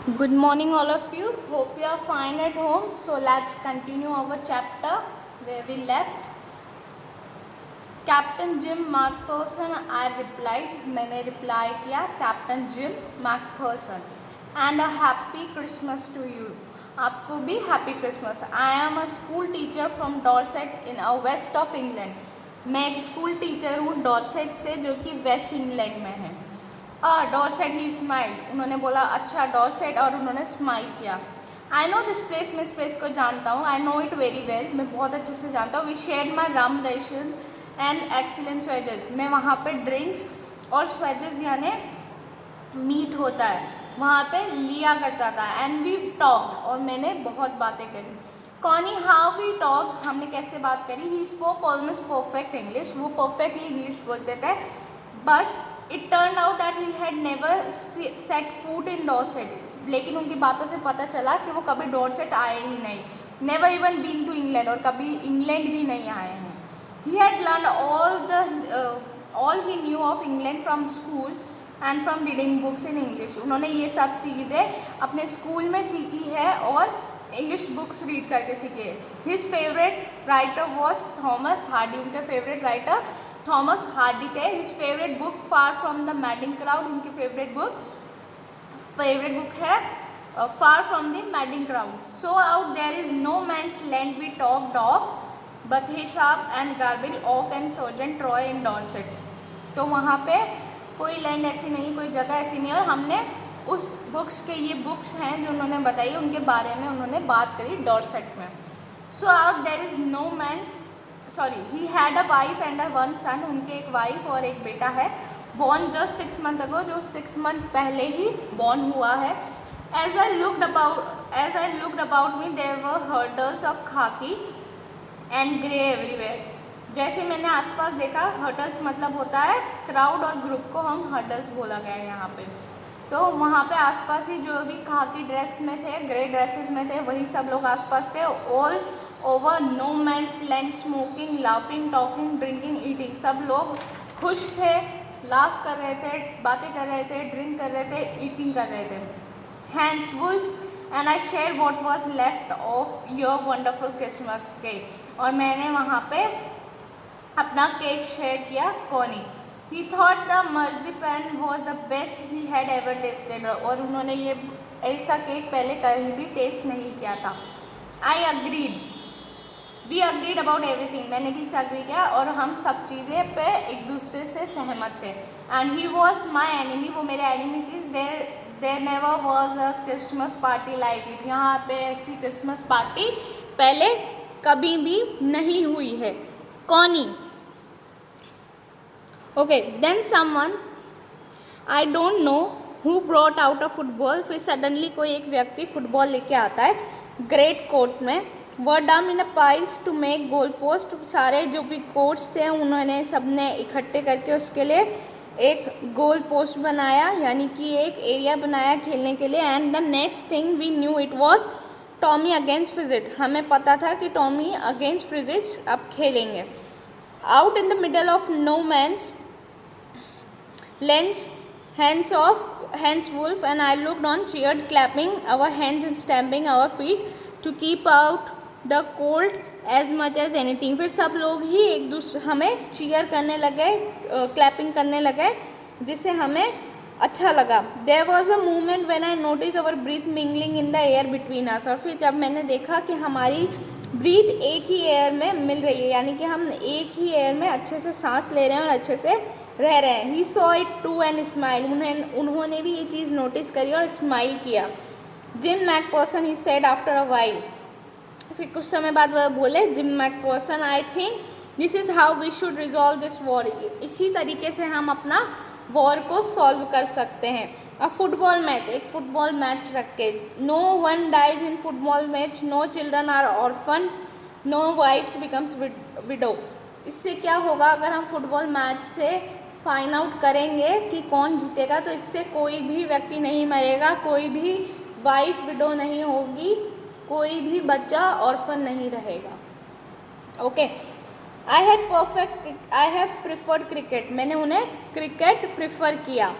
Good morning, all of you. Hope you are fine at home. So let's continue our chapter where we left. Captain Jim McPherson, I replied. मैंने reply किया Captain Jim McPherson. And a happy Christmas to you. आपको भी happy Christmas. I am a school teacher from Dorset in west of England. मैं एक school teacher हूँ Dorset से, जो कि वेस्ट इंग्लैंड में है. डॉर्सेट ही स्माइल. उन्होंने बोला अच्छा डॉर्सेट, और उन्होंने स्माइल किया. आई नो दिस प्लेस, मैं इस प्लेस को जानता हूँ. I know it very well, मैं बहुत अच्छे से जानता हूँ. We share my rum ration and excellent wages. मैं वहाँ पे ड्रिंक्स और स्वेजेस यानी मीट होता है वहाँ पे लिया करता था. एंड वी टॉक्ड, और मैंने बहुत बातें करी. कॉनी हाउ वी टॉक, हमने कैसे बात करी. He spoke almost perfect English, वो परफेक्टली इंग्लिश बोलते थे. But it turn out that he had never set foot in Dorset. लेकिन उनकी बातों से पता चला कि वो कभी डॉर्सेट आए ही नहीं. Never even been to England, और कभी इंग्लैंड भी नहीं आए हैं. He had learn all he knew of England from school and from reading books in English. उन्होंने ये सब चीज़ें अपने स्कूल में सीखी है और इंग्लिश बुक्स रीड करके सीखे. His favourite writer was Thomas Hardy. उनके फेवरेट राइटर थॉमस हार्डी थे. His favourite book far from the madding crowd. उनकी फेवरेट बुक है far from the madding crowd. So out there is no man's land we talked of but Bathsheba and Gabriel Oak and Sergeant Troy in Dorset. तो वहाँ पे कोई land ऐसी नहीं, कोई जगह ऐसी नहीं. और हमने उस बुक्स के, ये बुक्स हैं जो उन्होंने बताई, उनके बारे में उन्होंने बात करी डॉर्सेट में. So out there is no man, sorry, he had a wife and a one son. उनके एक वाइफ और एक बेटा है. बॉर्न जस्ट 6 months अगो, जो 6 month पहले ही बॉर्न हुआ है. As I looked about me there were huddles of khaki and grey everywhere. जैसे मैंने आसपास देखा, हर्डल्स मतलब होता है क्राउड, और ग्रुप को हम हर्डल्स बोला गया है यहाँ पे. तो वहाँ पे आसपास ही जो भी खाकी ड्रेस में थे, ग्रे ड्रेसेस में थे, वही सब लोग आसपास थे. All over no man's land, smoking, laughing, talking, drinking, eating. सब लोग खुश थे, लाफ कर रहे थे, बातें कर रहे थे, ड्रिंक कर रहे थे, ईटिंग कर रहे थे. Hans Wolf and I share what was left of your wonderful Christmas cake. और मैंने वहाँ पे अपना केक शेयर किया Connie. He thought the marzipan was the best he had ever tasted. और उन्होंने ये ऐसा केक पहले कहीं भी टेस्ट नहीं किया था. I agreed. We agreed about everything. मैंने भी इसे अग्री किया, और हम सब चीज़ें पे एक दूसरे से सहमत थे. And he was my enemy. वो मेरे एनिमी थी. There never was a Christmas party like it. यहाँ पे ऐसी क्रिसमस पार्टी पहले कभी भी नहीं हुई है. Connie. Okay, then someone, I don't know who brought out a football. फिर सडनली कोई एक व्यक्ति फुटबॉल लेके आता है ग्रेट कोट में. Were dumb in a piles to make goal post. सारे जो भी कोट्स थे उन्होंने सबने इकट्ठे करके उसके लिए एक गोल पोस्ट बनाया, यानी कि एक एरिया बनाया खेलने के लिए. And the next thing we knew it was Tommy against Fritz. हमें पता था कि टॉमी अगेंस्ट फ्रिजिट्स अब खेलेंगे. Out in the middle of no man's lends hands wolf and I looked on, cheered, clapping our hands and stamping our feet to keep out the cold as much as anything. फिर सब लोग ही एक दूसरे हमें cheer करने लगे, clapping करने लगे, जिससे हमें अच्छा लगा. There was a moment when I noticed our breath mingling in the air between us. और फिर जब मैंने देखा कि हमारी ब्रीथ एक ही एयर में मिल रही है, यानी कि हम एक ही एयर में अच्छे से सांस ले रहे हैं और अच्छे से रह रहे हैं. He saw it too and smile. उन्होंने भी ये चीज़ नोटिस करी और स्माइल किया. Jim McPherson he said after a while. फिर कुछ समय बाद वह बोले, Jim McPherson, I think this is how we should resolve this war. इसी तरीके से हम अपना वॉर को सॉल्व कर सकते हैं. अ फुटबॉल मैच, एक फुटबॉल मैच रख के. No one dies in football match, no children are orphan, no wifes becomes widow. इससे क्या होगा, अगर हम फुटबॉल मैच से फाइंड आउट करेंगे कि कौन जीतेगा, तो इससे कोई भी व्यक्ति नहीं मरेगा, कोई भी वाइफ विडो नहीं होगी, कोई भी बच्चा ऑर्फन नहीं रहेगा. Okay. I have preferred cricket. मैंने उन्हें क्रिकेट प्रिफर किया.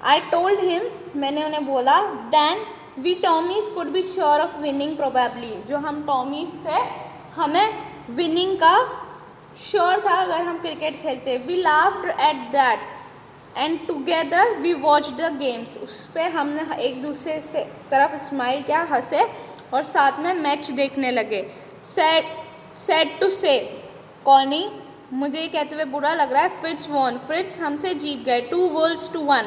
आई टोल्ड हिम, मैंने उन्हें बोला, then we Tommies could be sure of winning probably, जो हम टॉमीज थे हमें विनिंग का श्योर था अगर हम क्रिकेट खेलते. We laughed at that and together we watch the games. उस पर हमने एक दूसरे से तरफ स्माइल किया, हंसे और साथ में मैच देखने लगे. सैड टू से, कॉनी मुझे ये कहते हुए बुरा लग रहा है. फ्रिट्स वॉन, फ्रिट्स हमसे जीत गए. 2 goals to 1.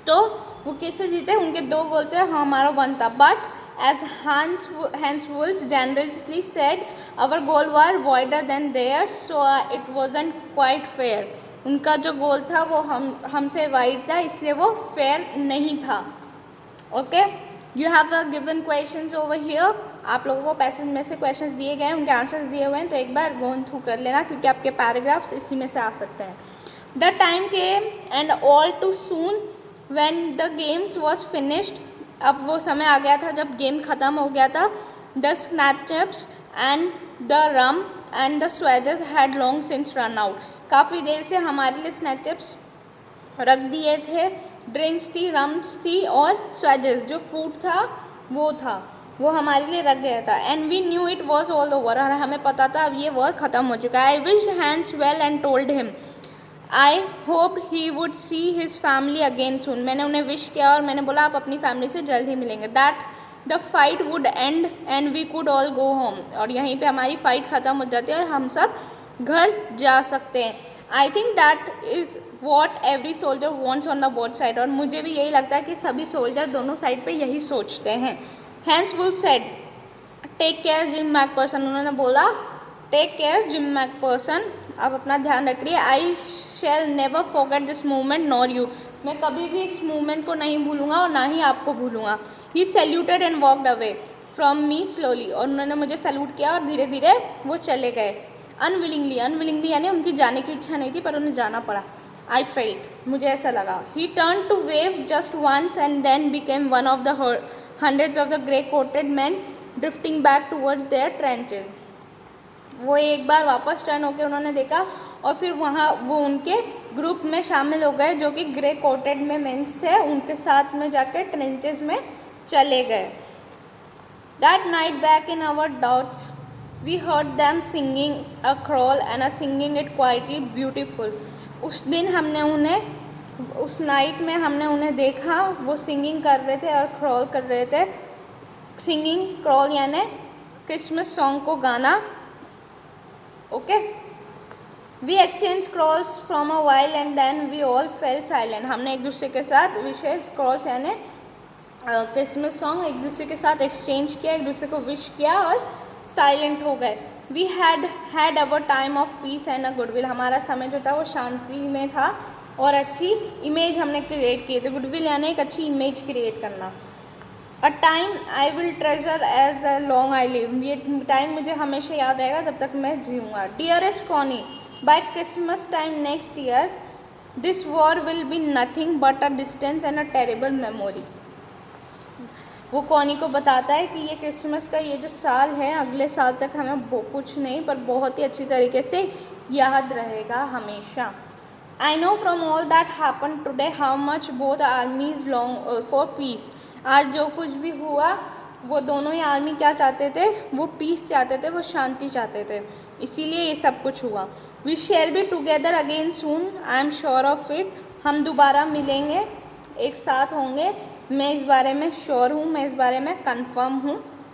तो वो किससे जीते, उनके 2 गोल थे, हमारा 1 था. But as Hans Wolf generously said, our goal were wider than theirs, so it wasn't quite fair. उनका जो गोल था वो हमसे वाइड था, इसलिए वो फेयर नहीं था. Okay, you have a given questions over here. आप लोगों को पैसेज में से क्वेश्चंस दिए गए हैं, उनके आंसर्स दिए हुए हैं, तो एक बार गो थ्रू कर लेना क्योंकि आपके पैराग्राफ्स इसी में से आ सकते हैं. The time came and all too soon when the games was finished. अब वो समय आ गया था जब गेम ख़त्म हो गया था. The schnapps and the rum and the sweaters had long since run out. काफ़ी देर से हमारे लिए स्नैचअप्स रख दिए थे. ड्रिंक्स थी, रम्स थी और स्वेदर्स जो फूड था वो हमारे लिए रख गया था. And we knew it was all over, और हमें पता था अब ये वॉर ख़त्म हो चुका है. I wished Hans well and told him I hope he would see his family again soon. मैंने उन्हें विश किया और मैंने बोला आप अपनी फैमिली से जल्द ही मिलेंगे. That the fight would end and we could all go home, और यहीं पे हमारी फ़ाइट ख़त्म हो जाती है और हम सब घर जा सकते हैं. I think that is what every soldier wants on the both side, और मुझे भी यही लगता है कि सभी सोल्जर दोनों साइड पे यही सोचते हैं. Hans Wolf said take care Jim McPherson. उन्होंने बोला टेक केयर जिम मैकपर्सन, आप अपना ध्यान रखिए. I shall never forget this movement nor you. मैं कभी भी इस मूवमेंट को नहीं भूलूंगा और ना ही आपको भूलूंगा. He saluted and walked away from me slowly, और उन्होंने मुझे सैल्यूट किया और धीरे धीरे वो चले गए. अनविलिंगली यानी उनकी जाने की इच्छा नहीं थी पर उन्हें जाना पड़ा. आई फेल्ट, मुझे ऐसा लगा. He turn to wave just once and then became one of the hundreds of the grey coated man drifting back towards their trenches. वो एक बार वापस टर्न होकर उन्होंने देखा और फिर वहाँ वो उनके ग्रुप में शामिल हो गए जो कि ग्रे कोटेड में मेंस थे, उनके साथ में जाकर ट्रेंचेस में चले गए. That night back in our dugouts we heard them singing a carol and singing it quietly beautiful. उस दिन उस नाइट में हमने उन्हें देखा, वो सिंगिंग कर रहे थे और क्रॉल कर रहे थे. सिंगिंग क्रॉल यानी क्रिसमस सॉन्ग को गाना. Okay, we exchange carols from a while and then we all fell silent. हमने एक दूसरे के साथ विशेष क्रॉल्स यानी क्रिसमस सॉन्ग एक दूसरे के साथ एक्सचेंज किया, एक दूसरे को विश किया और साइलेंट हो गए. We had our time of peace and a goodwill. हमारा समय जो था वो शांति में था और अच्छी इमेज हमने क्रिएट किए थे. गुडविल यानी एक अच्छी इमेज क्रिएट करना. A time I will treasure as long as I. Live time मुझे हमेशा याद रहेगा जब तक मैं जीऊँगा. Dearest Connie, by Christmas time next year this war will be nothing but a distance and a terrible memory. वो कॉनी को बताता है कि ये क्रिसमस का ये जो साल है अगले साल तक हमें कुछ नहीं पर बहुत ही अच्छी तरीके से याद रहेगा हमेशा. I know from all that happened today how much both armies long for peace. आज जो कुछ भी हुआ वो दोनों ही आर्मी क्या चाहते थे, वो पीस चाहते थे, वो शांति चाहते थे, इसीलिए ये सब कुछ हुआ. We shall be together again soon, I am sure of it. हम दोबारा मिलेंगे, एक साथ होंगे, मैं इस बारे में श्योर हूँ, मैं इस बारे में कंफर्म हूँ.